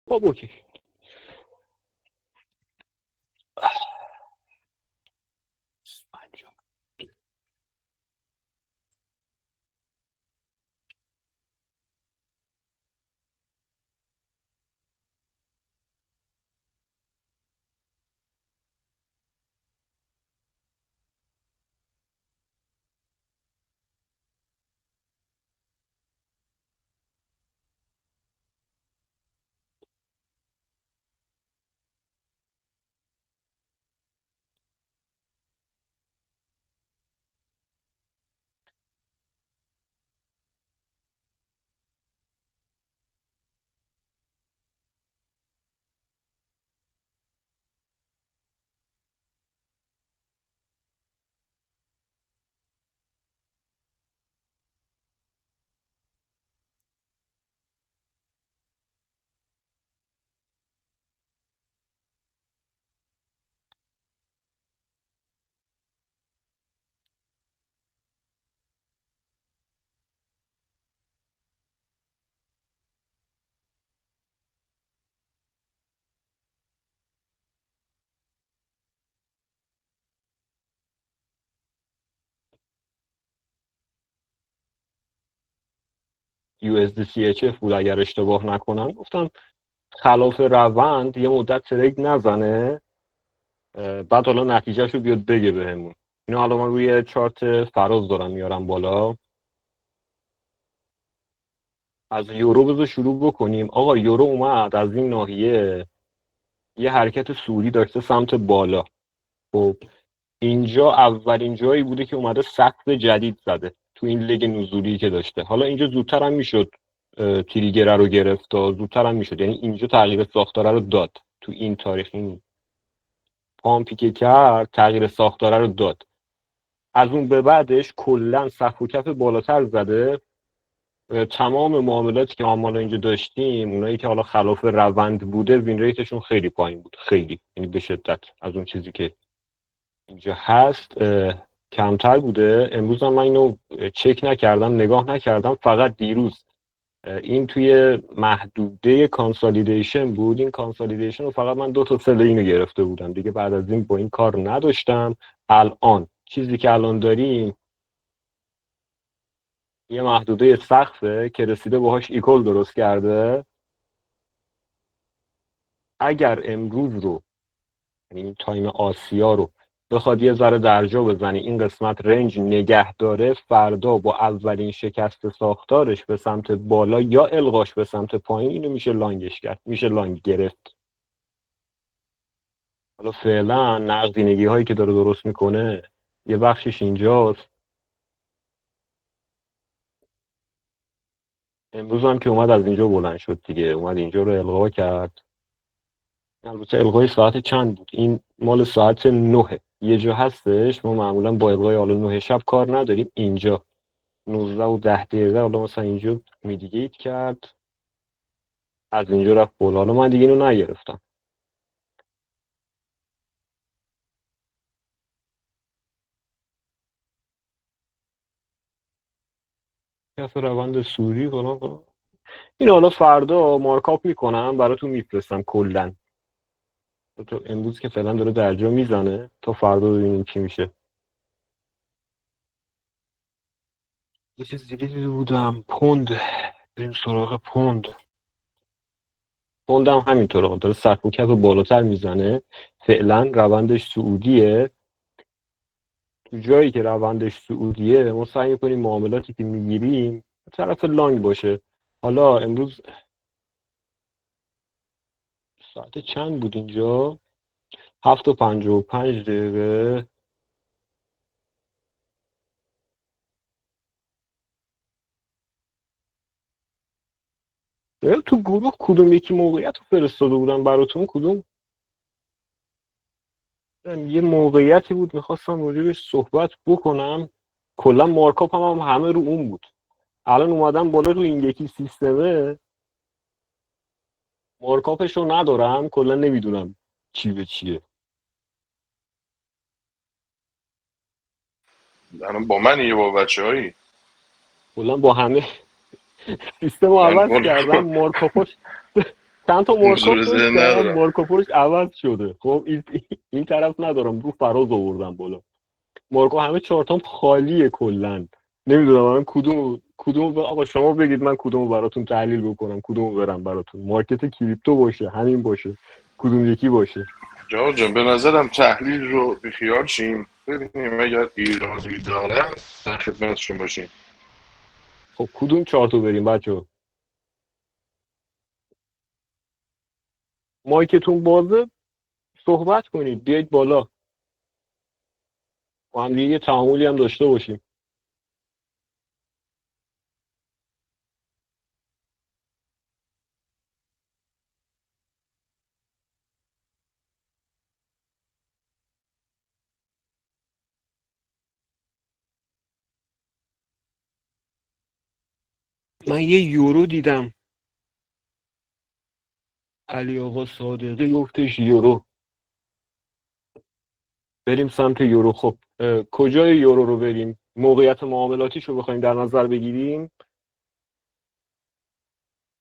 خب اوکی. USDCHF بود اگر اشتباه نکنم. گفتم خلاف روند یه مدت ترید نزنه، بعد حالا نتیجهش رو بیاد بگه بهمون. اینو حالا من روی چارت فراز دارم میارم بالا. از یورو بذار شروع بکنیم. آقا یورو اومد از این ناحیه یه حرکت سوری داشته سمت بالا. خب اینجا اولین جایی بوده که اومده سقف جدید زده تو این لگ نزولی که داشته. حالا اینجا زودتر هم میشد تریگر رو گرفت و زودتر هم میشد، یعنی اینجا تغییر ساختاره رو داد. تو این تاریخ این پامپی که کرد تغییر ساختاره رو داد. از اون به بعدش کلا سقف و کف بالاتر زده. تمام معاملاتی که ما اینجا داشتیم، اونایی که حالا خلاف روند بوده، وین ریتشون خیلی پایین بود، خیلی، یعنی به شدت از اون چیزی که اینجا هست کمتر بوده. امروز هم من اینو چک نکردم، نگاه نکردم، فقط دیروز این توی محدوده کانسالیدیشن بود. این کانسالیدیشن رو فقط من 2 تا سل اینو گرفته بودم دیگه، بعد از این با این کار نداشتم. الان چیزی که الان داریم یه محدوده سقفه که رسیده باهاش ایکول درست کرده. اگر امروز رو، یعنی این تایم آسیا رو بخواد یه ذره درجا بزنی، این قسمت رنج نگه داره، فردا با اولین شکست ساختارش به سمت بالا یا الغاش به سمت پایین، اینو میشه لانگش کرد، میشه لانگ گرفت. حالا فعلا نقدینگی هایی که داره درست میکنه یه بخشش اینجاست. امروز هم که اومد از اینجا بلند شد دیگه، اومد اینجا رو الغا کرد. البته الغای ساعت چند بود؟ این مال ساعت 9 یه جا هستش. ما معمولا با الغای حالا 9 شب کار نداریم. اینجا 19 و 10 دقیقه حالا مثلا اینجا میدیگیت کرد، از اینجا رفت بالا. حالا من دیگه اینو نگرفتم. کف روند سوری کنم این. حالا فردا مارکاپ میکنم براتون میفرستم کلا. تو امروز که فعلا داره درجا میزنه تا فردا ببینیم چی میشه. یه چیز دیگه دیده بودم، پوند. بریم سراغ پوند. پوند هم همینطوره، داره سقف و کف بالاتر میزنه. فعلا روندش سعودیه. تو جایی که روندش سعودیه ما سعی میکنیم معاملاتی که میگیریم طرف لانگ باشه. حالا امروز ساعت چند بود اینجا؟ 7:55. تو گروه کدوم یکی موقعیت رو فرستاده بودن براتون؟ کدوم؟ یه موقعیتی بود میخواستم راجبش صحبت بکنم. کلا مارکاپ هم همه رو اون بود. الان اومدم بالا رو این یکی سیستمه، مارکاپش رو ندارم، کلا نمیدونم چی به چیه. الان با من یه با بچه هایی کلا با همه سیستم رو من عوض والا کردم، مارکاپاش چند تا حضور مارکاپ ذهن داشتم، ندارم. مارکاپولش عوض شده. خب این طرف ندارم، رو فراز آوردم بالا. مارکو همه چارتام خالیه کلا. نمیدونم من کدوم آقا شما بگید من کدومو براتون تحلیل بکنم، کدومو برم براتون. مارکت کریپتو باشه، همین باشه، کدوم یکی باشه. جواد جان به نظرم تحلیل رو بیخیال شیم، ببینیم اگر ایرادی داره در خدمتشون باشیم. خب کدوم چارتو بریم بچه؟ مایکتون بازه، صحبت کنید، بیاید بالا، با هم دیگه یه تعاملی هم داشته باشیم. من یه یورو دیدم، علی آقا صادقی گفتش یورو، بریم سمت یورو. خب کجای یورو رو بریم؟ موقعیت معاملاتیش رو بخوایم در نظر بگیریم.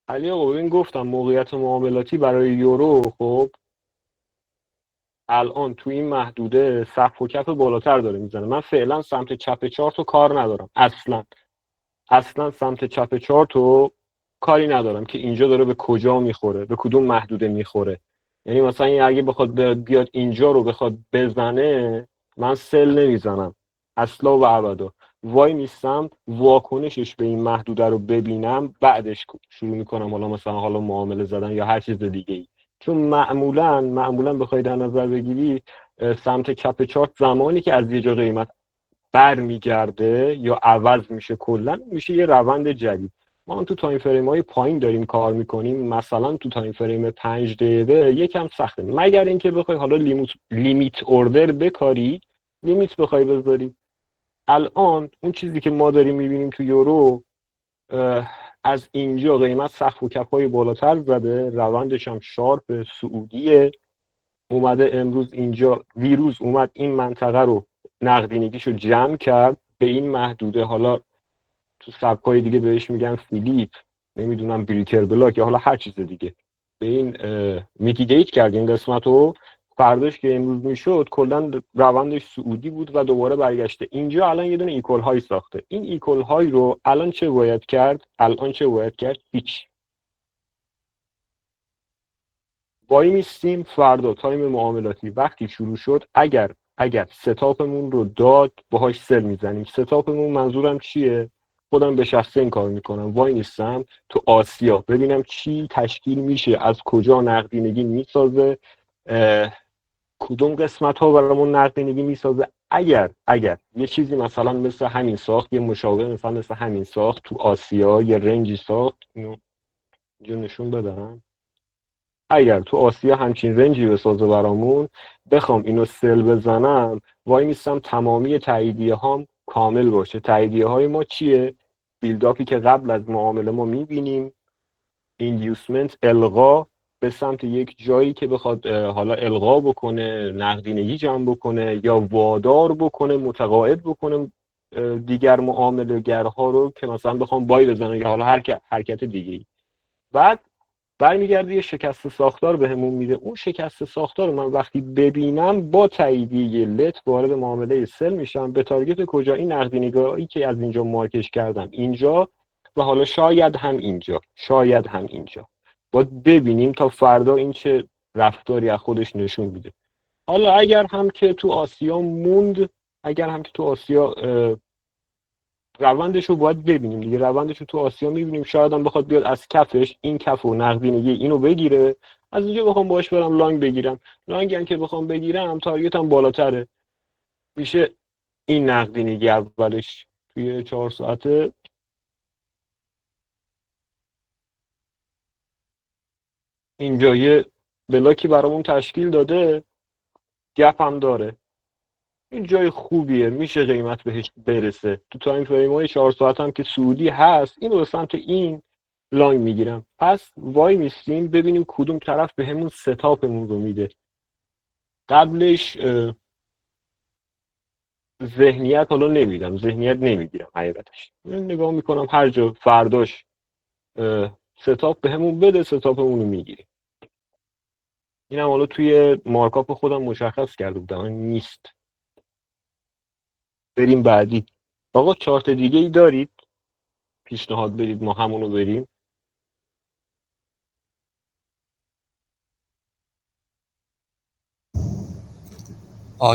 علی آقا ببین گفتم موقعیت معاملاتی برای یورو، خب الان تو این محدوده سقف و کف بالاتر داره میزنه. من فعلا سمت چپ چارت رو کار ندارم، اصلا سمت چپ چارت رو کاری ندارم که اینجا داره به کجا میخوره، به کدوم محدوده میخوره. یعنی مثلا این اگه بخواد بیاد اینجا رو بخواد بزنه، من سل نمیزنم اصلا و ابدا. وای میستم واکنشش به این محدوده رو ببینم، بعدش شروع میکنم حالا معامله زدن یا هر چیز دیگه ای. چون معمولا بخوای در نظر بگیری سمت چپ چارت زمانی که از یه جا قیمت برمیگرده یا عوض میشه، کلا میشه یه روند جدید. ما تو تایم فریم های پایین داریم کار میکنیم، مثلا تو تایم فریم 5 دقیقه یکم سخته، مگر اینکه بخوای حالا لیمیت اوردر بکاری، لیمیت بخوای بذاری. الان اون چیزی که ما داریم میبینیم تو یورو، از اینجا قیمت سقف و کفای بالاتر زده، روندش هم شارپ سعودیه، اومده امروز اینجا، دیروز اومد این منطقه رو نقدینگیشو جمع کرد به این محدوده. حالا تو سبکای دیگه بهش میگن فیلیپ، نمیدونم بریکر بلاک یا حالا هر چیز دیگه، به این میتیگیت کرد این قسمت رو. فرداش که امروز میشد کلا روندش سعودی بود و دوباره برگشته اینجا. الان یه دونه ایکول های ساخته. این ایکول های رو الان چه باید کرد؟ هیچ. وای میستیم فردا تایم معاملاتی وقتی شروع شد، اگر ستاپمون رو داد باهاش سل میزنیم. ستاپمون منظورم چیه؟ خودم به شخصه این کار میکنم، وای میستم تو آسیا ببینم چی تشکیل میشه، از کجا نقدینگی میسازه، کدوم قسمت ها برامون نقدینگی میسازه. اگر یه چیزی مثلا مثل همین ساخت، یه مشابه مثل همین ساخت تو آسیا، یه رنجی ساخت، اینو نشون بدم. اگر تو آسیا همچین رنجی بسازه برامون، بخوام اینو سل بزنم، وای میستم تمامی تاییدیه هام کامل باشه. تاییدیه های ما چیه؟ بیلداپی که قبل از معامله ما میبینیم، ایندیوسمنت، القا به سمت یک جایی که بخواد حالا القا بکنه، نقدینگی جمع بکنه یا وادار بکنه، متقاعد بکنه دیگر معامله گرها رو که مثلا بخوام بای بزنن یا حالا حرکت دیگه ای. بعد برمیگرده یه شکست ساختار بهمون میده. اون شکست ساختار رو من وقتی ببینم با تاییدیه لت وارد معامله سل میشم به تارگت کجا؟ این نقدینگاهی که از اینجا مارکش کردم اینجا، و حالا شاید هم اینجا. باید ببینیم تا فردا این چه رفتاری از خودش نشون میده. حالا اگر هم که تو آسیا موند، اگر هم که تو آسیا روندش رو باید ببینیم دیگه. روندش رو تو آسیا میبینیم، شاید هم بخواد بیاد از کفش این کف و نقدینگی اینو بگیره، از اینجا بخوام باش برم لانگ بگیرم. لانگ هم که بخوام بگیرم تارگتم بالاتره، میشه این نقدینگی اولش توی 4 ساعته. اینجا یه بلاکی برامون تشکیل داده، گپ هم داره، این جای خوبیه، میشه قیمت بهش برسه. تو تایم فریم های 4 ساعت هم که سعودی هست، اینو به سمت این لانگ میگیرم. پس وای میستیم ببینیم کدوم طرف به همون ستاپمون رو میده. قبلش ذهنیت حالا نمیدم، ذهنیت نمیگیرم حقیقتش، من نگاه میکنم هر جا فرداش ستاپ به همون بده، ستاپمون رو میگیریم. اینم حالا توی مارکاپ خودم مشخص کرده بودم این نیست. بریم بعدی. آقا چارت دیگه ای دارید پیشنهاد بدید ما همونو بریم.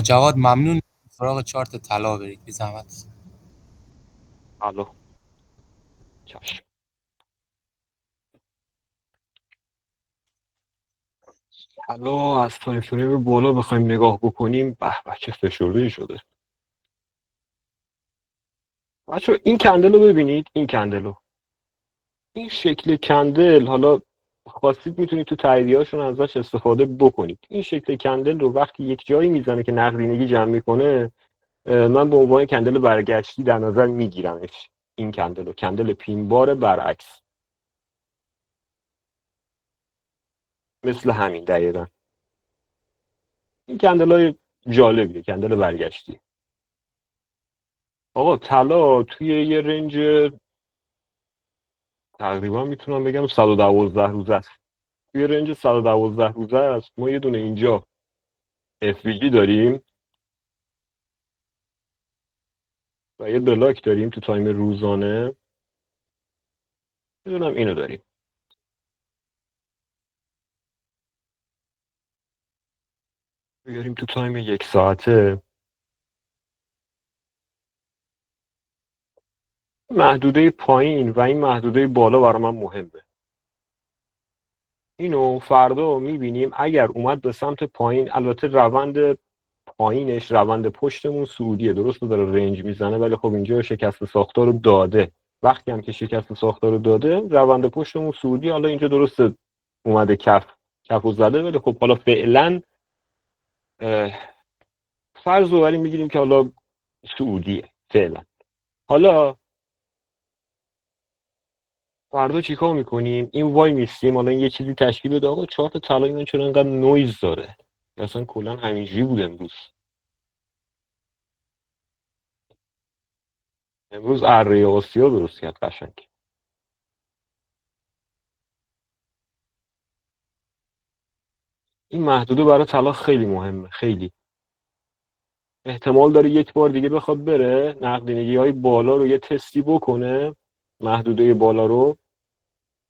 جواد ممنون. سراغ چارت طلا برید بی زحمت. الو چشم. الو از تایفونه به بالا بخوایم نگاه بکنیم به به چه فشرده‌ای شده. بچه این کندل رو ببینید، این کندل رو، این شکل کندل حالا خواستید میتونید تو تاییدیه‌هاشون ازش استفاده بکنید. این شکل کندل رو وقتی یک جایی میزنه که نقدینگی جمع میکنه من به عنوان کندل برگشتی در نظر میگیرمش. این کندل رو، کندل پینبار برعکس، مثل همین دقیقا. این کندل های جالبیه، کندل برگشتی. آقا طلا توی یه رنج تقریبا میتونم بگم 112 روزه است. توی رنج 112 روزه است. ما یه دونه اینجا FVG داریم و یه بلاک داریم تو تایم روزانه. میدونم اینو داریم. بیاریم تو تایم یک ساعته. محدوده پایین و این محدوده بالا برای من مهمه. اینو فردا میبینیم اگر اومد به سمت پایین. البته روند پایینش روند پشتمون سعودیه، درسته داره رنج میزنه، ولی خب اینجا شکست ساختار رو داده. وقتی هم که شکست ساختار رو داده روند پشتمون سعودی. حالا اینجا درسته اومده کف و زده، ولی خب حالا فعلا فرض رو بریم میگیریم که حالا سعودیه فعلا. حالا فردا چیکار میکنیم؟ این وای میستیم حالا این یه چیزی تشکیل بده. آقا چارت طلایی من چرا انقدر نویز داره؟ اصلا کلا همینجوری بود امروز. امروز اره آسیا درست کرد قشنگ. این محدوده برای طلا خیلی مهمه، خیلی. احتمال داره یک بار دیگه بخواد بره نقدینگی های بالا رو یه تستی بکنه، محدوده بالا رو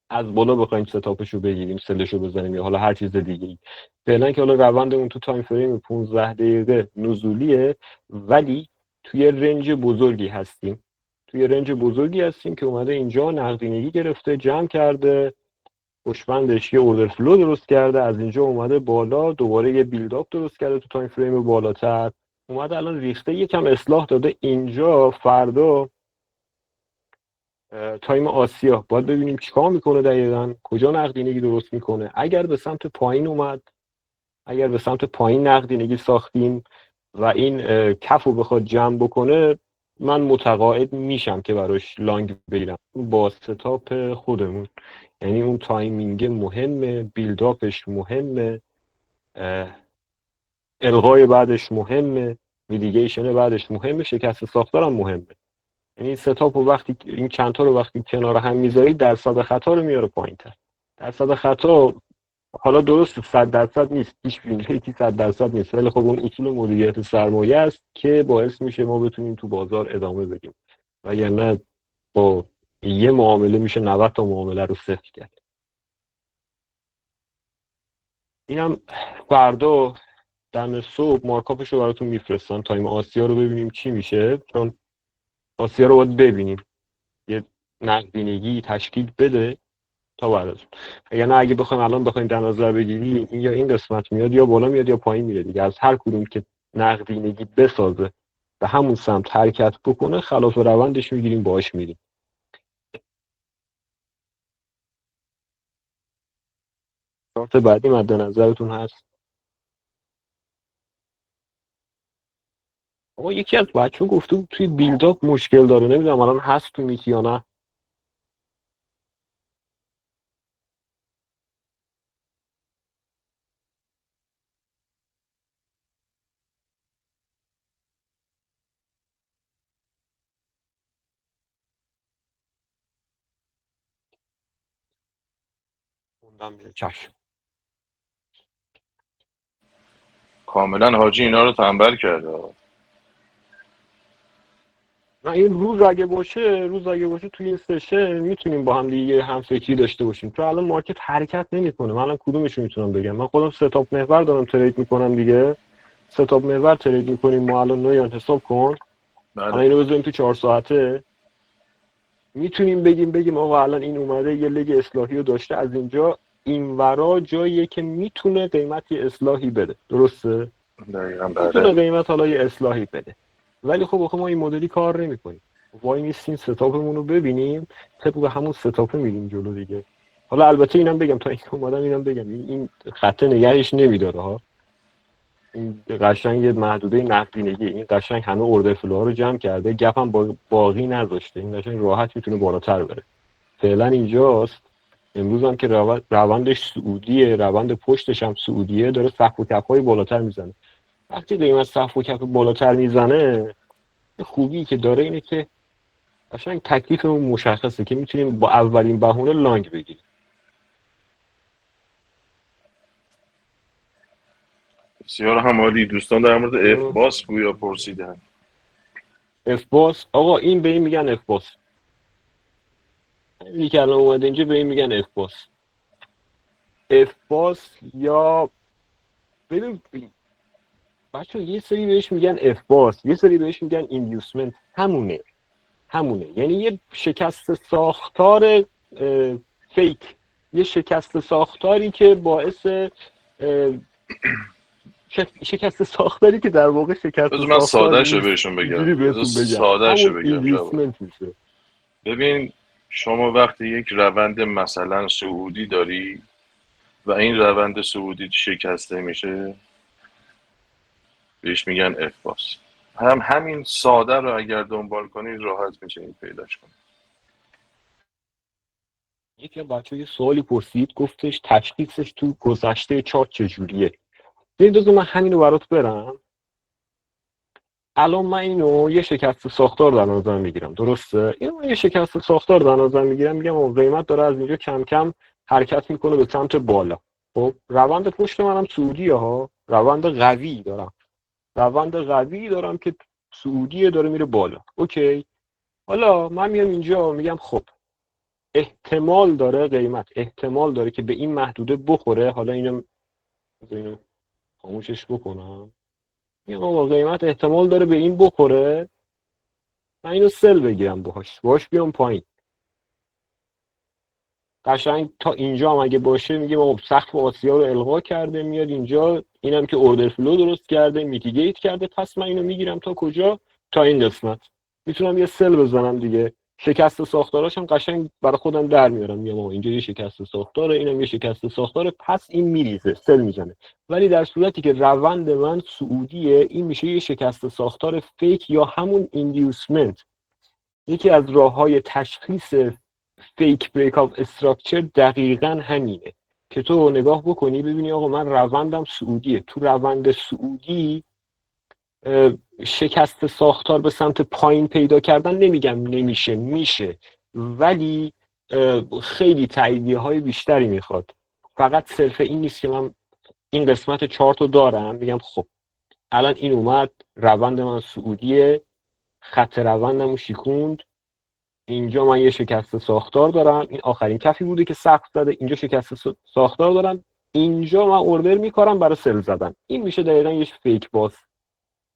از بالا بخوایم ستاپش رو بگیریم، سلش رو بزنیم یا حالا هر چیز دیگه ای. فعلا که حالا روندمون تو تایم فریم 15 دقیقه نزولیه، ولی توی رنج بزرگی هستیم. توی رنج بزرگی هستیم که اومده اینجا نقدینگی گرفته، جمع کرده، پشمندش یه اوورفلو درست کرده، از اینجا اومده بالا، دوباره یه بیلداپ درست کرده تو تایم فریم بالاتر، اومده الان ریخته، یکم اصلاح داده. اینجا فردا تایم آسیا باید ببینیم چیکار میکنه دقیقاً، کجا نقدینگی درست میکنه. اگر به سمت پایین اومد، اگر به سمت پایین نقدینگی ساختیم و این کف رو بخواد جمع بکنه، من متقاعد میشم که براش لانگ بگیرم با ستاپ خودمون. یعنی اون تایمینگ مهمه، بیلداپش مهمه، الغای بعدش مهمه، میدیگیشن بعدش مهمه، شکست ساختارم مهمه. یعنی این ستاپ رو وقتی این چند تا رو وقتی کنار هم میذاری درصد خطا رو میاره پایین‌تر. درصد خطا حالا درست 100% نیست، هیچ وینریتی 100% نیست، ولی خب اون اصول مدیریت سرمایه است که باعث میشه ما بتونیم تو بازار ادامه بدیم. وگرنه با یه معامله میشه 90 تا معامله رو صفر کرد. اینم فردا دم صبح مارکاپش رو براتون میفرستم، تایم آسیا رو ببینیم چی میشه، چون آسیا رو باید ببینیم یه نقدینگی تشکیل بده تا بعدش. نه اگه بخوایم الان بخوایم در نظر بگیری این یا این قسمت میاد یا بالا میاد یا پایین میره دیگه. از هر کدوم که نقدینگی بسازه به همون سمت حرکت بکنه خلاف روندش میگیریم باهاش میریم. شارت بعدی مد نظرتون هست؟ آقا یکی از بچه‌ها گفته بود توی بیلداپ مشکل داره، نمیدونم الان هست تو میکی یا نه. موندم میره چشم. کاملا حاجی اینا رو تنبل کرده. نه این روز اگه باشه توی این سشن میتونیم با هم دیگه هم فکری داشته باشیم. تو الان مارکت حرکت نمیکنه. من الان کدومشو میتونم بگم؟ من خودم ستاپ محور دارم ترید میکنم دیگه. ستاپ محور ترید میکنیم ما الان نویان حساب کن. الان بله. اینو بذاریم تو 4 ساعته. میتونیم بگیم آقا الان این اومده یه لگ اصلاحی رو داشته، از اینجا اینورا جاییه که میتونه قیمت یه اصلاحی بده. درسته؟ دقیقا میتونه بله. قیمت حالا یه اصلاحی بده. ولی خب آخه ما این مدلی کار نمی‌کنیم. وای میستیم ستاپمون رو ببینیم، طبق همون ستاپ میریم جلو دیگه. حالا البته اینم بگم تا این اومدم اینم بگم این خط نگهش نمیداره ها. این قشنگ یه محدوده نقدینگی، این قشنگ همه اوردر فلو رو جمع کرده، گپ هم باقی نذاشته. این قشنگ راحت میتونه بالاتر بره. فعلا اینجاست. امروز هم که روندش سعودیه، روند پشتش هم سعودیه، داره سقف و کف‌های بالاتر میزنه. وقتی قیمت سقف و کف بالاتر میزنه، خوبی که داره اینه که قشنگ تکلیفمون مشخصه که میتونیم با اولین بهونه لانگ بگیریم. بسیار هم عالی. دوستان در مورد اف باس گویا پرسیدن. اف باس آقا این به این میگن اف باس. اینی که الان اومده اینجا به این میگن اف باس. اف باس یا ببین بچه یه سری بهش میگن اف باس، یه سری بهش میگن ایندیوسمنت. همونه یعنی یه شکست ساختار فیک، یه شکست ساختاری که باعث شکست ساختاری که در واقع شکست بذار من ساختار ساده‌شو نیست. بهشون اینجوری بگم. بهتون بگم ساده‌شو همون بگم جواب. اینوستمنت میشه. ببین شما وقتی یک روند مثلا صعودی داری و این روند صعودی شکسته میشه، بهش میگن اف باس. همین ساده رو اگر دنبال کنید راحت میشه پیداش کنید. یکی از بچه‌ها یه سوالی پرسید، گفتش تشخیصش تو گذشته چارت چجوریه. ببین من همینو برات برم. الان من اینو یه شکست ساختار در نظر میگیرم، درسته؟ اینو یه شکست ساختار در نظر میگیرم، میگم قیمت داره از اینجا کم کم حرکت میکنه به سمت بالا. خب روند پشت منم سعودیه ها، روند قوی دارم که سعودیه، داره میره بالا. اوکی. حالا من میام اینجا میگم خب احتمال داره که به این محدوده بخوره. حالا اینو خاموشش بکنم. میگم آقا قیمت احتمال داره به این بخوره، من اینو سل بگیرم باهاش بیام پایین. قشنگ تا اینجا هم اگه باشه میگیم آقا سقف آسیا رو الغا کرده، میاد اینجا، اینم که اوردر فلو درست کرده، میتیگیت کرده، پس من اینو میگیرم تا کجا؟ تا این قسمت. میتونم یه سل بزنم دیگه. شکست ساختاراش هم قشنگ برای خودم در میارم، میگم آقا اینجا یه شکست ساختاره، اینم یه شکست ساختاره، پس این میریزه، سل میزنه. ولی در صورتی که روند من سعودیه، این میشه یه شکست ساختار فیک یا همون ایندیوسمنت. یکی از راه‌های تشخیص فیک بریک آف استراکچر دقیقاً همینه که تو نگاه بکنی ببینی آقا من روندم سعودیه، تو روند سعودی شکست ساختار به سمت پایین پیدا کردن نمیگم نمیشه، میشه، ولی خیلی تاییدیه های بیشتری میخواد. فقط صرف این نیست که من این قسمت چارت رو دارم میگم خب الان این اومد، روند من سعودیه، خط روندم رو شیکوند، اینجا من یه شکست ساختار دارم، این آخرین کفی بوده که سقف زده، اینجا شکست ساختار دارم، اینجا من اوردر میکارم برای سل زدن. این میشه دقیقاً یه فیک باز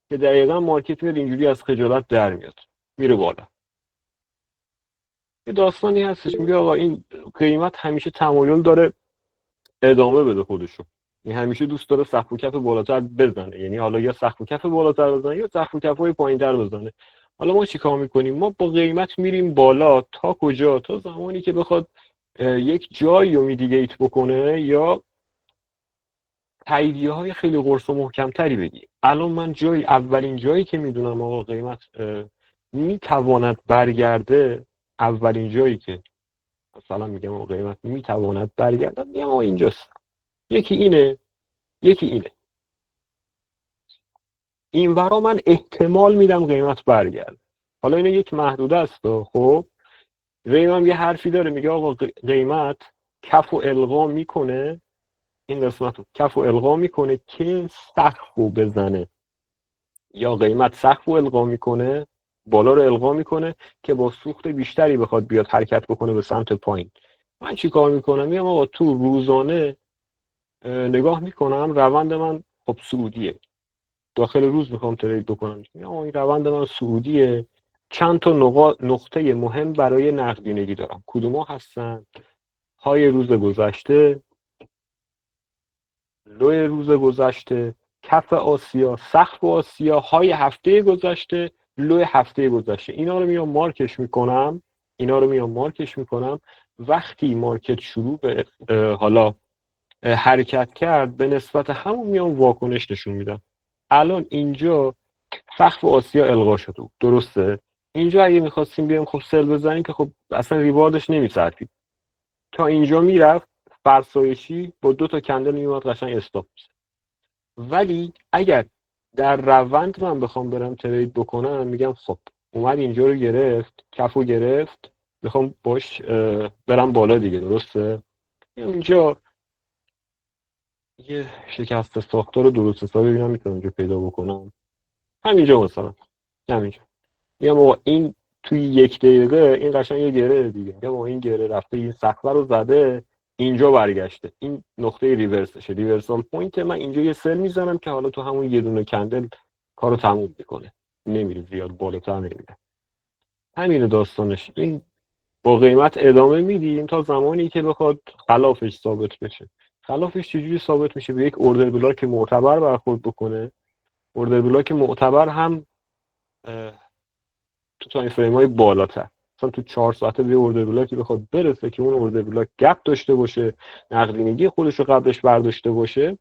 که دقیقاً مارکت میاد اینجوری از خجالت در میاد، میره بالا. یه داستانی هستش میگه آقا این قیمت همیشه تمایل داره ادامه بده خودشو، این همیشه دوست داره سقف و کف بالاتر بزنه، یعنی حالا یا سقف و کف بالاتر بزنه یا سقف و کف‌های پایین‌تر بزنه. حالا ما چیکار میکنیم؟ ما با قیمت میریم بالا تا کجا؟ تا زمانی که بخواد یک جایی رو میدیگیت بکنه یا تاییدیه های خیلی قرص و محکمتری بگی. الان من اولین جایی که میدونم آقا قیمت میتواند برگرده، اولین جایی که مثلا میگم آقا قیمت میتواند برگرده، میگم آقا اینجاست. یکی اینه. این ورا من احتمال میدم قیمت برگرده. حالا اینه یک محدوده است. خب ریمم یه حرفی داره میگه آقا قیمت کف و الغا میکنه این قسمت رو کف رو القا میکنه که سقف رو بزنه، یا قیمت سقف رو القا میکنه، بالا رو القا میکنه که با سوخت بیشتری بخواد بیاد حرکت بکنه به سمت پایین. من چی کار میکنم؟ میام آقا تو روزانه نگاه میکنم روند من خب سعودیه، داخل روز میخوام ترید بکنم، میام این روند من سعودیه، چند تا نقطه مهم برای نقدینگی دارم. کدوم ها هستن؟ های روز گذشته، لوی روز گذشته، کف آسیا، سقف آسیا، های هفته گذشته، لوی هفته گذشته. اینا رو میام مارکش میکنم. وقتی مارکت شروع به حالا حرکت کرد، به نسبت همون میام واکنش نشون میدم. الان اینجا سقف آسیا القا شده بود، درسته؟ اینجا اگه میخواستیم بیام خب سل بزنیم که خب اصلا ریواردش نمیصرفید، تا اینجا میرفت فرسایشی با 2 تا کندل میومد قشنگ استاپ. ولی اگر در روند من بخوام برم ترید بکنم، میگم خب اومد اینجا رو گرفت، کفو گرفت، میخوام باش برم بالا دیگه، درسته؟ اینجا یه شکست ساختار رو درست حسابی ببینم میتونم اینجا پیدا بکنم. همینجا مثلا، همینجا میگم آقا این توی 1 دقیقه این قشنگ یه گره دیگه، میگم آقا این گره رفته، این سقف رو زده، اینجا برگشته، این نقطه ریورسشه، ریورسال پوینت. من اینجا یه سل میزنم که حالا تو همون یه دونه کندل کارو تموم میکنه، نمیره زیاد بالاتر نمیره. همین داستانش. این با قیمت ادامه میدیم تا زمانی که بخواد خلافش ثابت بشه. خلافش چجوری ثابت میشه؟ به یک اوردر بلاک معتبر برخورد بکنه. اوردر بلاک معتبر هم تو تایم فریم های بالاتر، مثلا تو 4 ساعته به اوردر بلاکی بخواد برسه که اون اوردر بلاک گپ داشته باشه، نقدینگی خودش رو قبلش برداشته باشه،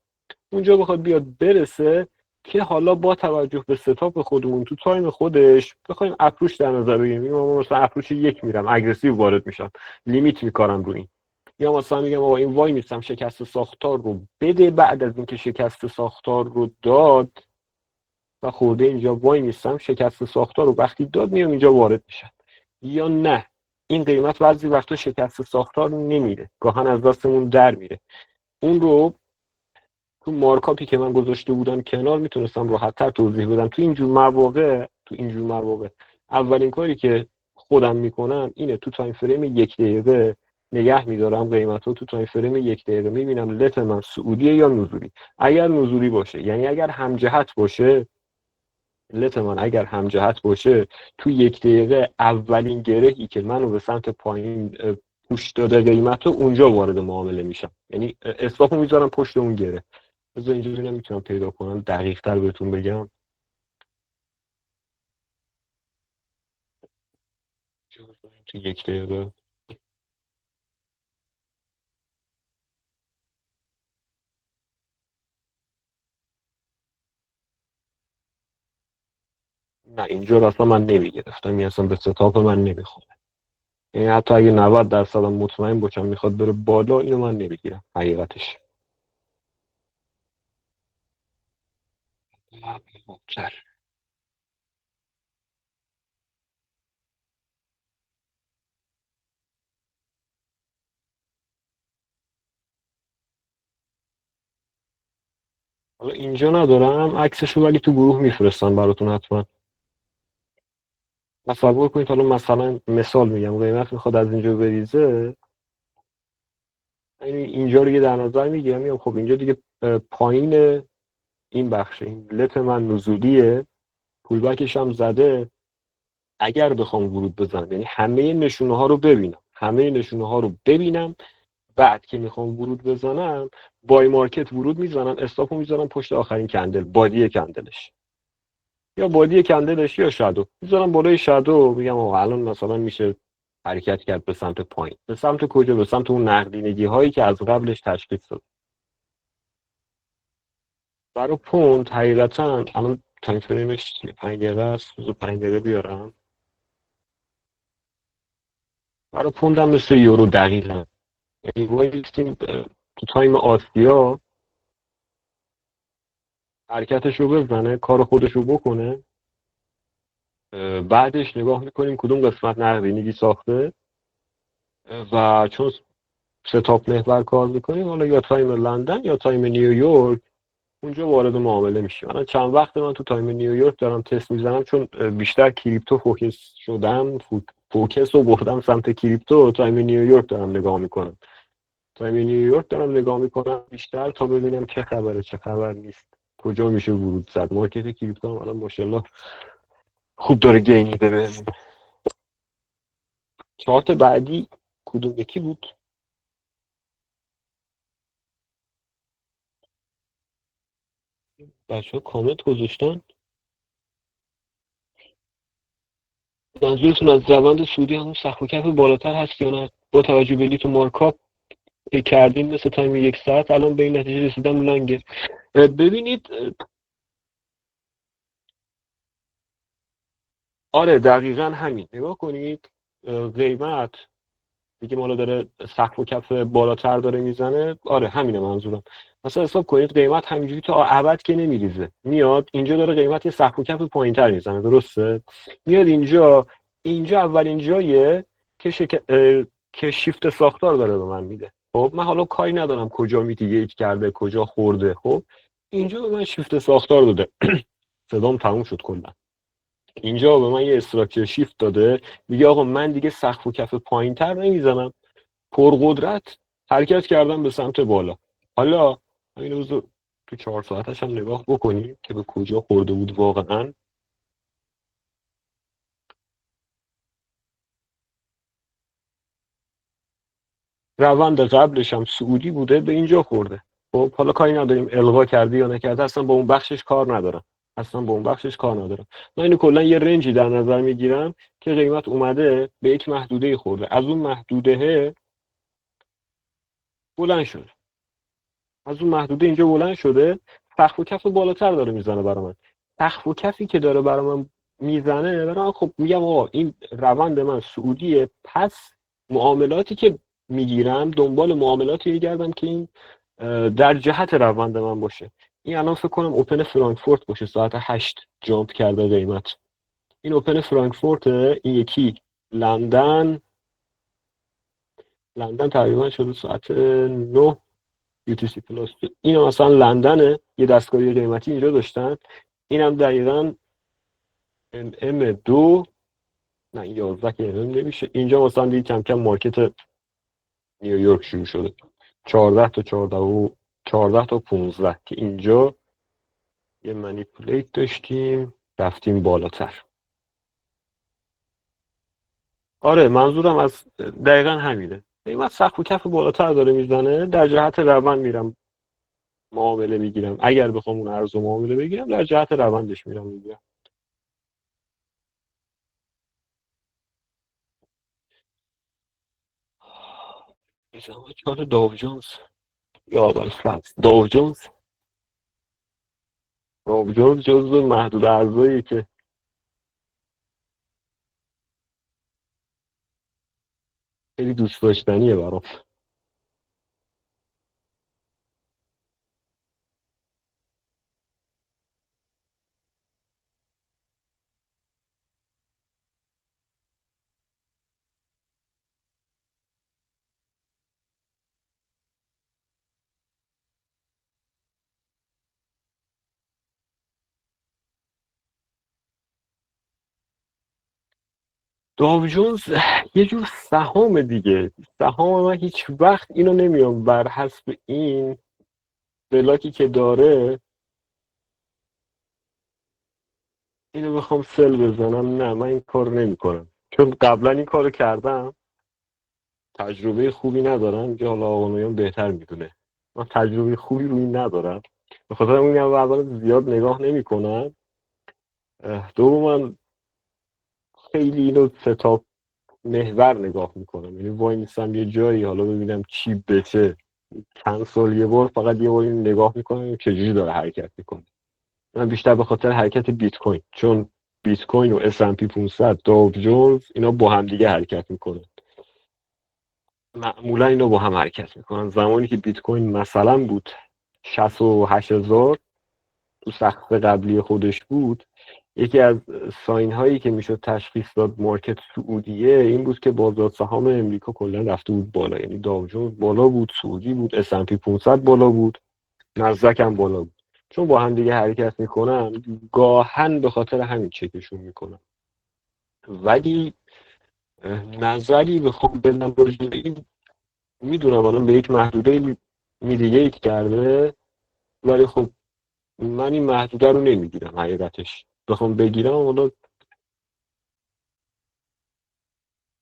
اونجا بخواد بیاد برسه که حالا با توجه به ستاپ خودمون تو تایم خودش بخوایم اپروچ در نظر بگیریم. من مثلا اپروچ 1 میرم، اگریسیو وارد میشم، لیمیت میکارم روی این، یا مثلا میگم آقا این وای میستم شکست ساختار رو بده، بعد از اینکه شکست ساختار رو داد و خورده اینجا وای میستم، شکست ساختار رو وقتی داد میام اینجا وارد میشم. یا نه، این قیمت بعضی وقتا شکست ساختار نمیره، گاهن از دستمون در میره، اون رو تو مارکاپی که من گذاشته بودم کنار میتونستم راحت‌تر توضیح بدم. تو اینجور مواقع اولین کاری که خودم میکنم اینه تو تایم فریم 1 دقیقه نگه میدارم قیمت رو. تو تایم فریم 1 دقیقه میبینم لت من صعودیه یا نزولی. اگر نزولی باشه، یعنی اگر همجهت باشه، لت من اگر همجهت باشه، تو 1 دقیقه اولین گرهی که منو به سمت پایین پوش داده قیمت رو، اونجا وارد معامله میشم، یعنی استاپو میذارم پشت اون گره. بذار اینجا ببینم میتونم پیدا کنم دقیق تر بهتون بگم. تو 1 دقیقه نه، اینجا اصلا من نمیگرفتم، این اصلا به ستاپ من نمیخوره. یعنی حتی اگه 90% هم مطمئن باشم میخواد بره بالا، اینو من نمیگیرم حقیقتش. حالا اینجا ندارم عکسشو، ولی تو گروه میفرستم براتون حتما. تصور کنید حالا مثلا مثال میگم، قیمت میخواد از اینجا بریزه، یعنی اینجا رو یه در نظر میگیرم، میگم خب اینجا دیگه پایین این بخش، این لت من نزولیه، پولبکش هم زده. اگر بخوام ورود بزنم، یعنی همه نشونه ها رو ببینم، بعد که میخوام ورود بزنم، بای مارکت ورود میزنم، استاپو میذارم پشت آخرین کندل، بادی کندلش، یا شادو میذارم بالای شادو. میگم آقا الان مثلا میشه حرکت کرد به سمت پایین. به سمت کجا؟ به سمت اون نقدینگی هایی که از قبلش تشخیص داد. برای پوند حقیقتا الان تایم فریمش 5 دقیقه است، 5 دقیقه بیارم. برای پوند هم مثل یورو دقیقاً، یعنی وایستیم تو تایم آسیا حرکتش رو بزنه، کار خودش رو بکنه، بعدش نگاه میکنیم کدوم قسمت نقدینگی ساخته، و چون ستاپ محور کار میکنیم، حالا یا تایم لندن یا تایم نیویورک، اونجا وارد معامله میشیم. الان چند وقت من تو تایم نیویورک دارم تست میزنم، چون بیشتر کریپتو فوکس شدم، فوکس رو بردم سمت کریپتو. تایم نیویورک دارم نگاه میکنم، تایم نیویورک دارم نگاه میکنم بیشتر تا ببینم چه خبره چه خبر نیست، کجا میشه ورود زد. مارکت کریپتو هم الان ماشاءالله خوب داره گین میده بهمون. چارت بعدی کدوم یکی بود؟ بچه ها کامنت گذاشتن. منظورتون از روند سودی همون سقف و کف بالاتر هست یا نه؟ با توجه به لیت و مارکاپ کردیم مثل تایم یک ساعت الان به این نتیجه رسیدم لنگه. ببینید، آره دقیقا همین. نگاه کنید قیمت دیگه مالا داره سقف و کف بالاتر داره میزنه. آره همینه منظورم. مثلا حساب کنید قیمت همینجوری تا ابد که نمیریزه، میاد اینجا داره قیمت سقف و کف پایینتر میزنه، درسته؟ میاد اینجا اولین جایه که که شیفت ساختار داره به من میده. خب من حالا کاری ندارم کجا میتیگیت کرده کجا خورده، خب اینجا به من شیفت ساختار داده. صدام تموم شد کلا. اینجا به من یه استراکچر شیفت داده، میگه آقا من دیگه سقف و کف پایینتر نمیزنم، پرقدرت حرکت کردم به سمت بالا. حالا همین روز تو 4 ساعتش هم نگاه بکنیم که به کجا خورده بود واقعا. روند قبلش هم سعودی بوده، به اینجا خورده. خب حالا کاری نداریم الغا کرده یا نکرده، اصلا با اون بخشش کار ندارم، من اینو کلا یه رنجی در نظر میگیرم که قیمت اومده به یک محدوده خورده، از اون محدوده بلند شده، اینجا بلند شده، سقف و کف بالاتر داره میزنه برای من. سقف و کفی که داره برای من میزنه برای من، خب میگم آقا این روند من سعودیه، پس معاملاتی که میگیرم دنبال معاملاتی میگردم که این در جهت روند من باشه. این الان فکر کنم اوپن فرانکفورت باشه، ساعت 8 جامپ کرده قیمت. این اوپن فرانکفورت، این یکی لندن تقریبا شده ساعت 9 UTC پلاس. این مثلا لندنه، یه دستگاهی قیمتی اینجا داشتن، اینم دقیقاً M2 نه 11 که نمیشه. اینجا مثلا دیگه کم کم مارکت نیویورک شروع شده، 14 تا 14 تا 15 که اینجا یه منیپولیت داشتیم رفتیم بالاتر. آره منظورم از دقیقاً همینه، قیمت سقف و کف بالاتر داره میزنه، در جهت روند میرم معامله میگیرم. اگر بخوام اون ارز معامله بگیرم در جهت روندش میرم میگیرم. چارت داو جونز یا اول فصل داو جونز جزو محدود ارزایی که خیلی دوست داشتنیه برام. داو جونز یه جور سهام دیگه. سهام من هیچ وقت اینو نمیام بر حسب این بلاکی که داره اینو بخوام سل بزنم. نه من این کار نمی کنم، چون قبلا این کارو کردم، تجربه خوبی ندارم که حالا آقایون بهتر میدونه. من تجربه خوبی روی این ندارم، به خاطر اون اول زیاد نگاه نمی کنم. دوم خیلی اینو ستاپ محور نگاه میکنم، یعنی وای میستم یه جایی حالا ببینم چی بشه، چند سال یه بار فقط یه بار این نگاه میکنم چجوری داره حرکت میکنه. من بیشتر به خاطر حرکت بیت کوین، چون بیت کوین و S&P 500 داو جونز اینا با هم دیگه حرکت میکنن، معمولا اینا با هم حرکت میکنن. زمانی که بیت کوین مثلا بود 68,000 تو سقف قبلی خودش بود، یکی از ساین هایی که میشد تشخیص داد مارکت سعودیه این بود که بازار سهام امریکا کلا رفته بود بالا، یعنی داو جونز بالا بود، سعودی بود، S&P 500 بالا بود، نزدک هم بالا بود. چون با هم دیگه حرکت میکنن گاهن به خاطر همین چکشون میکنن. ولی نظری بخوام بدم راجع به این، میدونم الان به یک محدوده میدیگیت کرده، ولی خب من این محدوده رو نمیگیرم. حقیقتش بخوام بگیرم حالا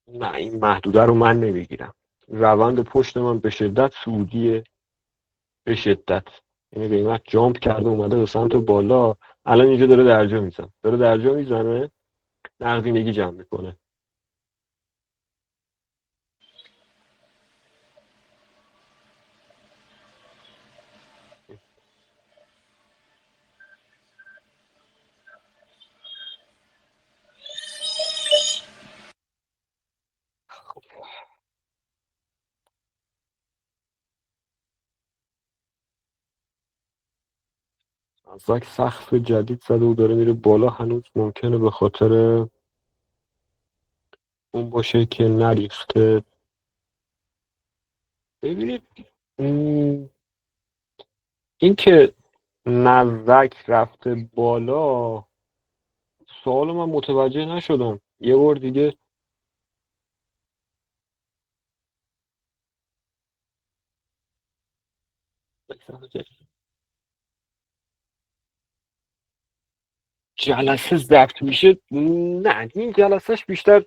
نه، این محدوده رو من نمیگیرم. روند پشت من به شدت سعودیه، به شدت. یعنی قیمت جامپ کرده اومده به سمت بالا، الان اینجا داره درجا میزنه، نقدینگی جمع میکنه. نزدیک سقف جدید زده و داره میره بالا، هنوز ممکنه به خاطر اون باشه که نریخته. ببینید این که نزدیک رفته بالا، سوال من متوجه نشدم یه بار دیگه. جلسه ضبط میشه؟ نه، این جلسهش بیشتر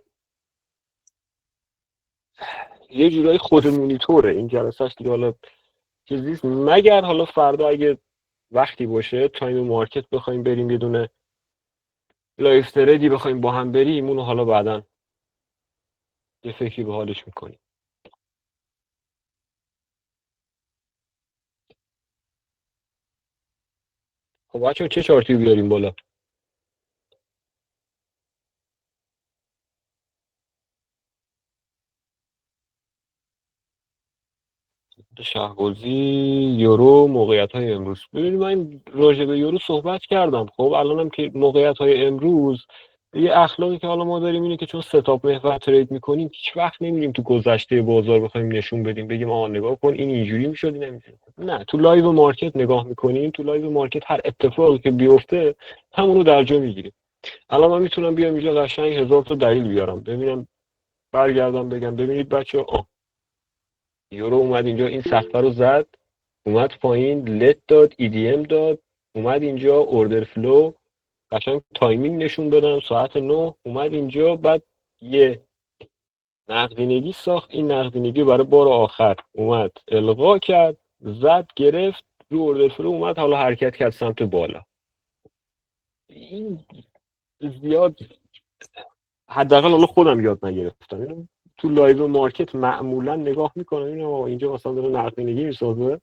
یه جورایی خودمونی طوره این جلسهش دیگه. حالا چیزیست مگر حالا فردا اگه وقتی باشه تایم مارکت بخوایم بریم یه دونه لایف تردی بخوایم با هم بریم، اونو حالا بعداً یه فکری به حالش میکنیم. خب بچه‌ها چه چارتی بیاریم بالا؟ شهبازی یورو موقعیت های امروز. ببینید من راجع به یورو صحبت کردم. خب الانم که موقعیت های امروز، یه اخلاقی که حالا ما داریم اینه که چون ستاپ محور ترید میکنیم هیچ وقت نمیریم تو گذشته بازار بخوایم نشون بدیم بگیم آها نگاه کن این اینجوری میشد این نمیشد. نه، تو لایو مارکت نگاه میکنیم، تو لایو مارکت هر اتفاقی که بیفته همونو درجا میگیریم. الان من میتونم بیام اینجا قشنگ 1000 تا دلیل بیارم، ببینم برگردم بگم ببینید بچه‌ها یورو اومد اینجا این سقف رو زد، اومد پایین، لت داد، EDM داد، اومد اینجا اوردر فلو، قشنگ تایمینگ نشون دادم ساعت 9 اومد اینجا، بعد یه نقدینگی ساخت، این نقدینگی برای بار آخر اومد القا کرد، زد گرفت رو اوردر فلو، اومد حالا حرکت کرد سمت بالا. این زیاد حداقل حالا خودم یاد نگرفتم، اینو تو لایو مارکت معمولا نگاه میکنم اینو اینجا مثلا داره نقدینگی میسازه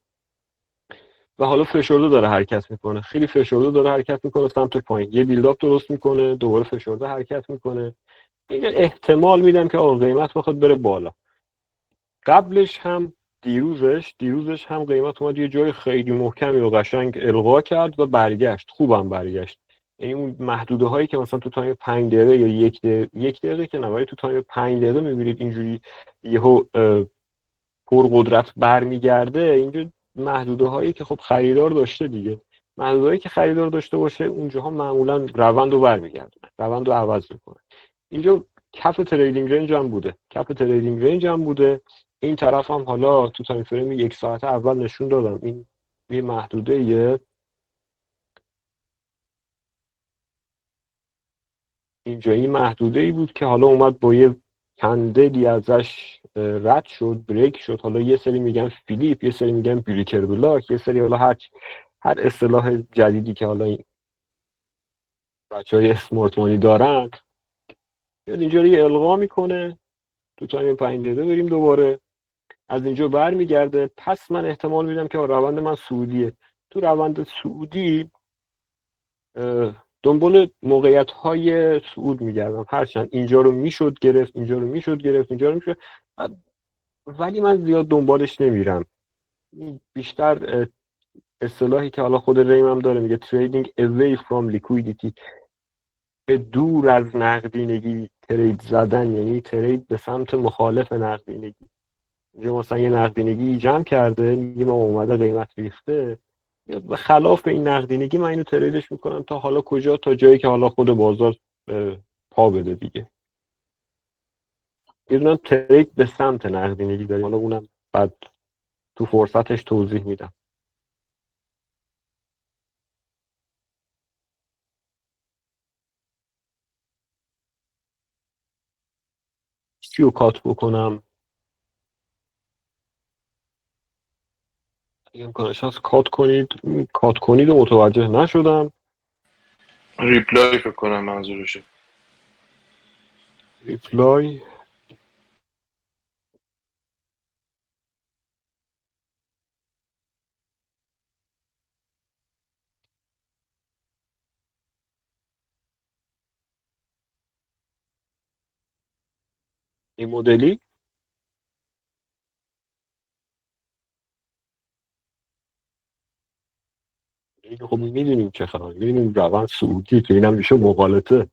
و حالا فشرده داره حرکت میکنه، خیلی فشرده داره حرکت میکنه سمت پایین، یه بیلداپ درست میکنه، دوباره فشرده حرکت میکنه. اینجا احتمال میدم که قیمت بخواد بره بالا. قبلش هم دیروزش هم قیمت اومد یه جای خیلی محکمی و قشنگ القا کرد و برگشت، خوبم برگشت. یعنی اون محدوده هایی که مثلا تو تایم 5 دقیقه یا یک دقیقه که نواری تو تایم 5 دقیقه میبینید اینجوری یهو پرقدرت برمیگرده، اینجا محدوده هایی که خب خریدار داشته دیگه، محدوده هایی که خریدار داشته باشه اونجاها معمولا روند رو برمیگردونه، روند رو عوض میکنه. اینجا کف تریدینگ رنج هم بوده، این طرف هم حالا تو تایم فریم یک ساعت اول نشون دادم این یه محدوده اینجا این محدوده ای بود که حالا اومد با یه کندلی ازش رد شد، بریک شد. حالا یه سری میگن فیلیپ، یه سری میگن بریکر بلاک، یه سری حالا هر اصطلاح جدیدی که حالا این بچهای اسمارت مانی دارن، یاد اینجوری القا میکنه تو تایم 5 دقیقه بریم دوباره از اینجا برمیگرده. پس من احتمال میدم که روند من سعودیه. تو روند سعودی دنبال موقعیت های صعود میگردم، هرچند اینجا رو میشد گرفت، اینجا رو میشد گرفت، اینجا رو میشد، ولی من زیاد دنبالش نمیرم. بیشتر اصطلاحی که حالا خود ریم هم داره میگه trading away from liquidity، به دور از نقدینگی ترید زدن، یعنی ترید به سمت مخالف نقدینگی. اینجا مثلا یه نقدینگی جمع کرده، میگه ما اومده قیمت ریخته، یا به خلاف این نقدینگی من اینو تریدش میکنم تا حالا کجا، تا جایی که حالا خود بازار پا بده دیگه. یه دونم ترید به سمت نقدینگی داریم، حالا اونم بعد تو فرصتش توضیح میدم. چیو کات بکنم؟ اگه امکانش هست کات کنید و متوجه نشدم. ریپلای فکر کنم منظورشه. ریپلای این مدلی خب میدونیم چه خبره، میدونیم روند صعودی که اینم میشه مغالطه.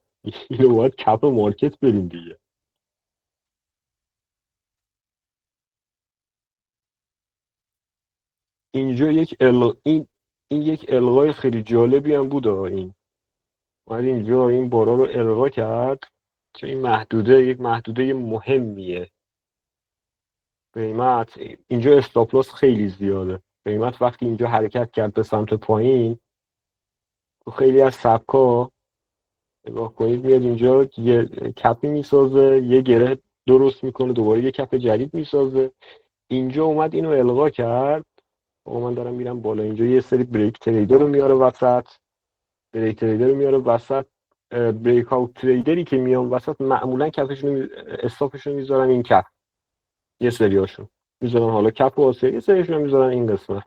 اینو باید کپ مارکت بریم دیگه. اینجا این یک الغای خیلی جالبی هم بود. این اومد اینجا این بارا رو الغا کرد که این یک محدوده مهمیه. قیمت اینجا استاپ لاس خیلی زیاده. قیمت وقتی اینجا حرکت کرد به سمت پایین، تو خیلی از سبکا نگاه کنید میاد اینجا یه کپی میسازه، یه گره درست میکنه، دوباره یه کپ جدید میسازه. اینجا اومد اینو الغا کرد. من دارم میرم بالا. اینجا یه سری بریک تریدر رو میاره وسط. بریک آوت تریدری که میان وسط معمولا استاپشون میذارن این کپ. یه سریاشون میذارن حالا کپ واسه، یه سریاشون میذارن این قسمت.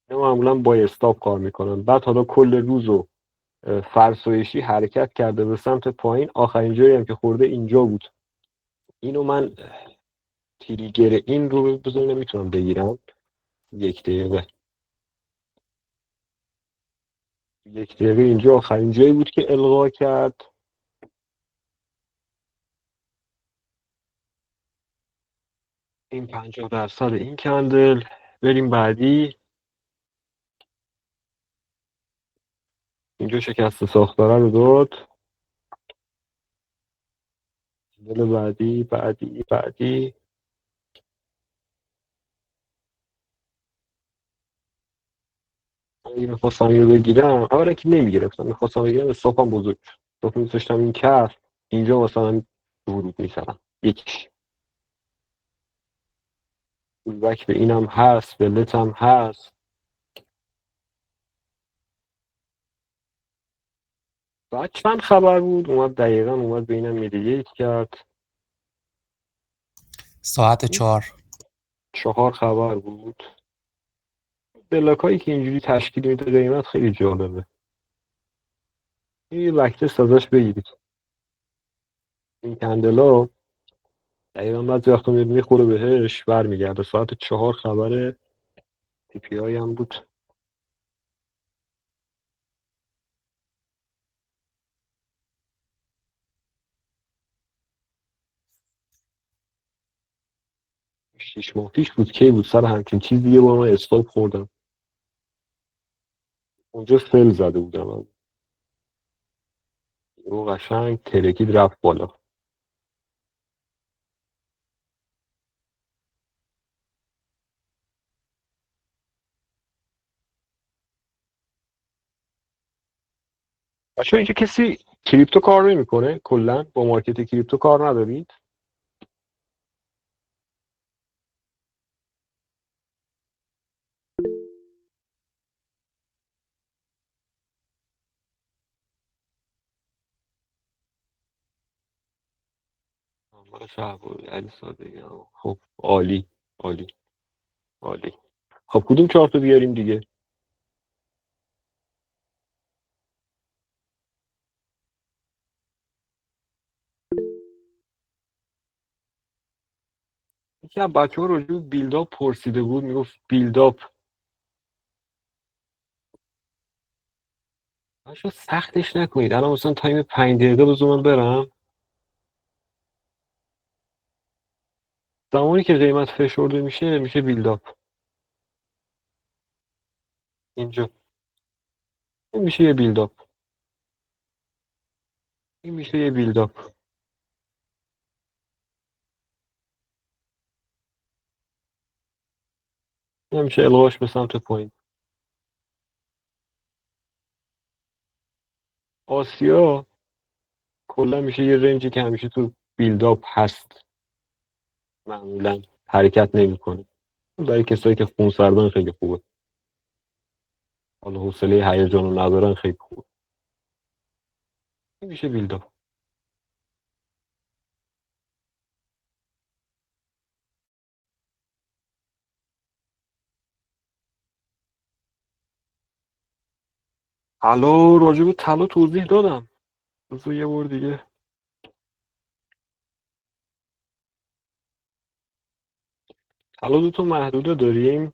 معمولا با استاپ کار میکنن. بعد حالا کل روزو فرسایشی حرکت کرده به سمت پایین. آخرین جایی هم که خورده اینجا بود. اینو من تریگر این رو بذار نمیتونم بگیرم. یک دقیقه اینجا آخرین جایی بود که الغا کرد. این 50% این کندل. بریم بعدی. اینجا شکست ساختاره رو داد. کندل بعدی اگه میخواستم اینو بگیرم، اولا که نمیگرفتم، میخواستم بگیرم استاپم بزرگ شد. استاپ میذاشتم این کف، اینجا مثلا ورود میزنم یکیش. فولبک به اینم هست، به لت هم هست. بعد چند خبر بود اومد به اینم میدیگیت کرد. ساعت 4. 4 خبر بود. بلاکایی که اینجوری تشکیل میده قیمت خیلی جالبه. این وقت ازش بگیرید. این کندلا دقیقا بعضی وقتا میخوره بهش برمیگرده. ساعت 4 خبر تی پی آی هم بود. شیش ماه پیش بود. کی بود سر همچین چیزی یه بار من استاپ خوردم. اونجا فل زده بودم من. او قشنگ ترکید رفت بالا. بچه‌ها اینجا کسی کریپتو کار نمیکنه؟ کلا با مارکت کریپتو کار ندارید؟ محمد شهبازی، علی صادقی. خب عالی عالی عالی. خب کدوم چارتو بیاریم دیگه؟ یکی از بچه‌ها راجع به بیلداپ پرسیده بود. میگفت بیلداپ باشا سختش نکنید. الان مثلا تایم 5 دقیقه بذار من برم. زمانی که قیمت فشرده میشه بیلداپ. اینجا این میشه یه بیلداپ. این میشه یه بیلداپ. این میشه الغاش به سمت پایین. آسیا کلا میشه یه رنجی که همیشه تو بیلداپ هست، معمولا حرکت نمیکنه. برای کسایی که خونسردن خیلی خوبه، حالا حوصله هیجان رو ندارن خیلی خوبه. این میشه بیلداپ. حالا راجع به طلا توضیح دادم، بذار یه بار دیگه. طلا 2 تا محدوده داریم.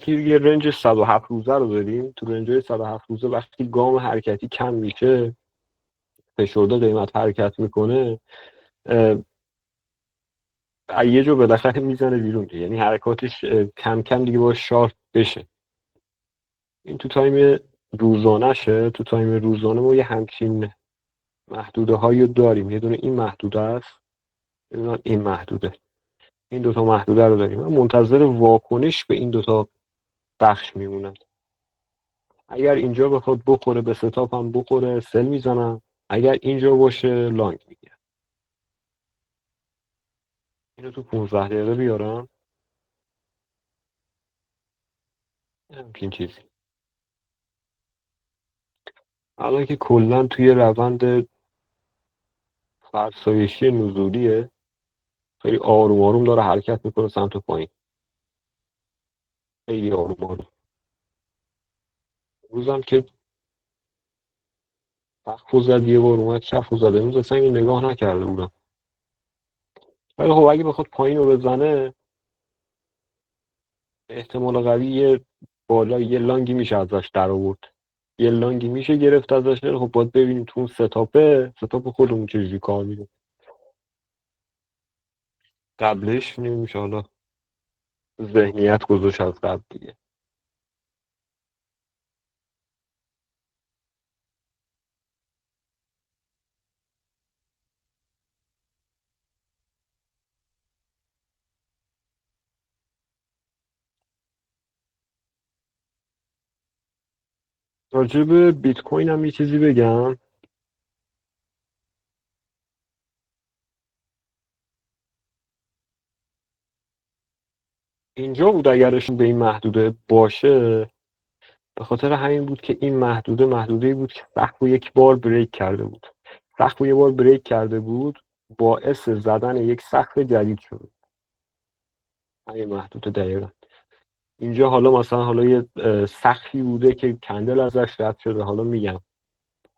که یه رنج 107 روزه رو داریم. تو رنج 107 روزه وقتی گام حرکتی کم میشه، فشرده قیمت حرکت میکنه، یه جو بالاخره میزنه بیرون، یعنی حرکاتش کم کم دیگه باید شارپ بشه. این تو تایم روزانهشه. تو تایم روزانه ما یه همچین محدوده هایی داریم. یه دونه این محدوده است، یه دونه این محدوده. این 2 تا محدوده رو داریم. من منتظر واکنش به این 2 تا بخش میمونم. اگر اینجا بخواد بخوره به ستاپ هم بخوره، سل میزنم. اگر اینجا باشه لانگ میگیرم. اینو تو 15 دقیقه بیارم، همچین چیزی. الان که کلا توی روند فرسایشی نزولیه، خیلی آروم آروم داره حرکت میکنه سمت پایین. خیلی آروم آروم. روزم که سقفو زد یه بار اومد کفو زد. امروز اصلا این نگاه نکرده بودم. ولی خب اگه بخواد پایین رو بزنه، احتمال قوی یه بالا یه لانگی میشه ازش در آورد. یه لانگی میشه گرفت ازش. خب باید ببینیم تو اون ستاپ خودمون چجوری کار میده. قبلش نمیشه حالا ذهنیت گذاشت از قبل دیگه. راجع به بیت کوین هم یه چیزی بگم. اینجا بود اگرشون به این محدوده باشه، به خاطر همین بود که این محدوده‌ای بود که سقف یک بار بریک کرده بود. سقف یه بار بریک کرده بود، باعث زدن یک سقف جدید شد. همین محدوده دقیقا. اینجا حالا مثلا حالا یه سقفی بوده که کندل ازش رد شده. حالا میگم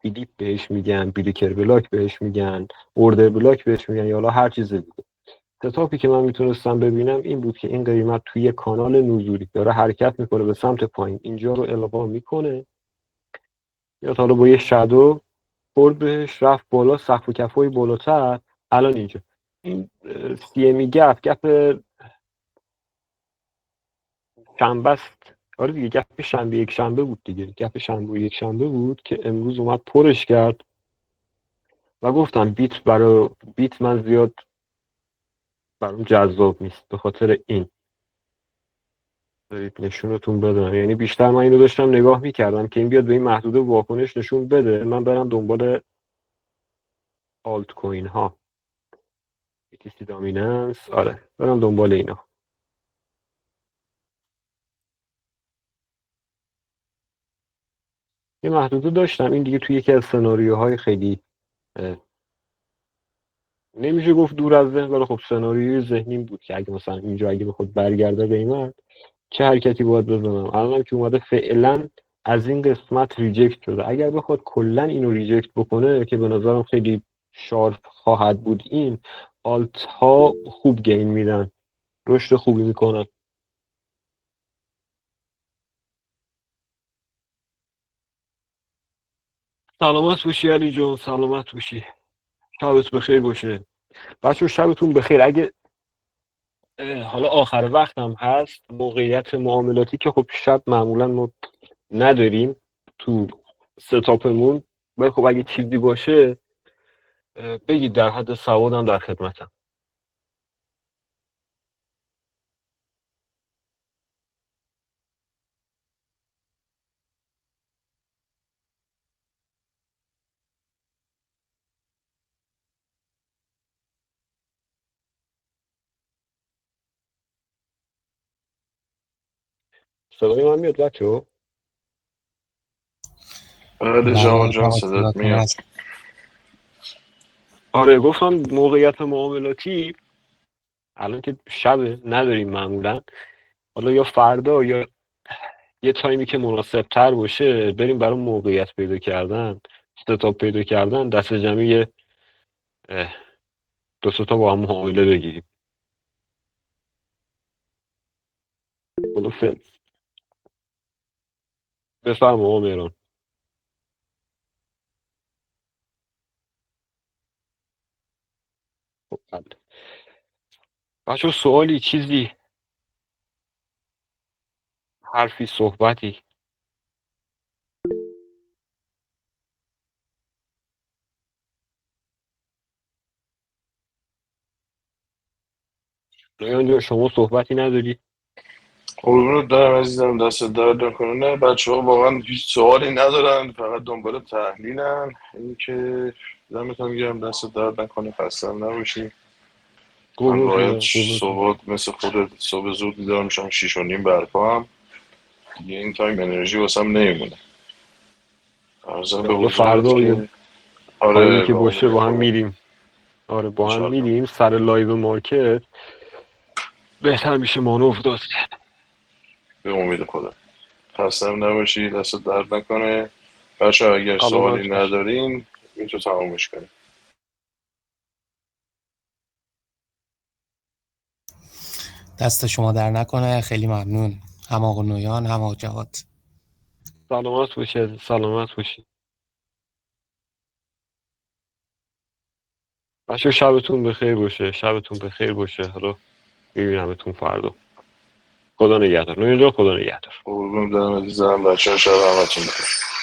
بیدیپ بهش میگن، بیلیکر بلاک بهش میگن، اوردر بلاک بهش میگن، یا حالا هر چیز دیگه. ستاپی که من میتونستم ببینم این بود که این قیمت توی کانال نزولی داره حرکت میکنه به سمت پایین. اینجا رو القا میکنه، یا حالا با یه شادو خورد بهش، رفت بالا، سقف و کفای بالاتر. الان اینجا این سی ام گپ شنبه است. آره دیگه، گپ شنبه یک شنبه بود دیگه. گپ شنبه یک شنبه بود که امروز اومد پرش کرد و گفتم بیت من زیاد برام جذاب نیست. به خاطر این دارید نشونتون بدم. یعنی بیشتر من اینو داشتم نگاه میکردم که این بیاد به این محدوده واکنش نشون بده، من برم دنبال آلت کوین ها، BTC دامیننس. آره برم دنبال اینا. یه محدوده داشتم. این دیگه توی یکی از سناریوهای خیلی نمیشه گفت دور از ذهن، ولی خب سناریوی ذهنیم بود که اگه مثلا اینجا اگه بخواد برگرده قیمت، چه حرکتی باید بزنم. الانم که اومده فعلا از این قسمت ریجکت شده. اگر بخواد کلا اینو ریجکت بکنه، که به نظرم خیلی شارپ خواهد بود، این آلت ها خوب گین میدن، رشد خوبی میکنن. سلامت باشی علی جون، سلامت باشی. شبت بخیر باشه. بچه شبتون بخیر. اگه حالا آخر وقت هم هست موقعیت معاملاتی که خب شب معمولا ما نداریم تو ستاپمون، ولی خب اگه چیزی باشه بگید، در حد سوادم در خدمتم. صدای من میاد بچه‌ها؟ بله جواد بله جان جواد صدات صداتون میاد. هست. آره گفتم موقعیت معاملاتی الان که شبه نداریم معمولا، حالا یا فردا یا یه تایمی که مناسب تر باشه بریم برای موقعیت پیدا کردن، ستاپ پیدا کردن، دست جمعی دو سه تا با هم معامله بگیریم. خلاصه بفرما آقا مهران. خب بله. بچه‌ها سوالی، چیزی، حرفی، صحبتی؟ نویان جان شما صحبتی نداری؟ قربونت دارم عزیزم، دست درد نکنه. نه بچه ها واقعا هیچ سوالی ندارن، فقط دنبال تحلیلن. این که دمتون گرم، دست درد نکنه، خسته هم نباشی. من قربونتون باید برم، قربونتون برم. صبح مثل خودت صبح زود بیدار میشم، 6:30 برپا هم دیگه. این تایم انرژی واسم نمیمونه. ارزم به حالا حضورت فردا یا که تایمی آره که به باشه امید با هم خدا میریم. آره با هم انشالله میریم سر لایو مارکت، بهتر میشه مانور داد. به امید خدا. خسته هم نباشی، دست درد نکنه. بچه اگر سوالی سلامت باشی. ندارین میتونم تمامش کنیم. دست شما در نکنه، خیلی ممنون. هم آقا نویان هم آقا جواد. سلامت باشی، سلامت باشی. بچه شبتون بخیر باشه، شبتون بخیر باشه. حالا میبینمتون فردا. خدا نگهدار. نویان جان خدا نگهدار. قربون دارم عزیزم، بچه ها شب همتون بخیر.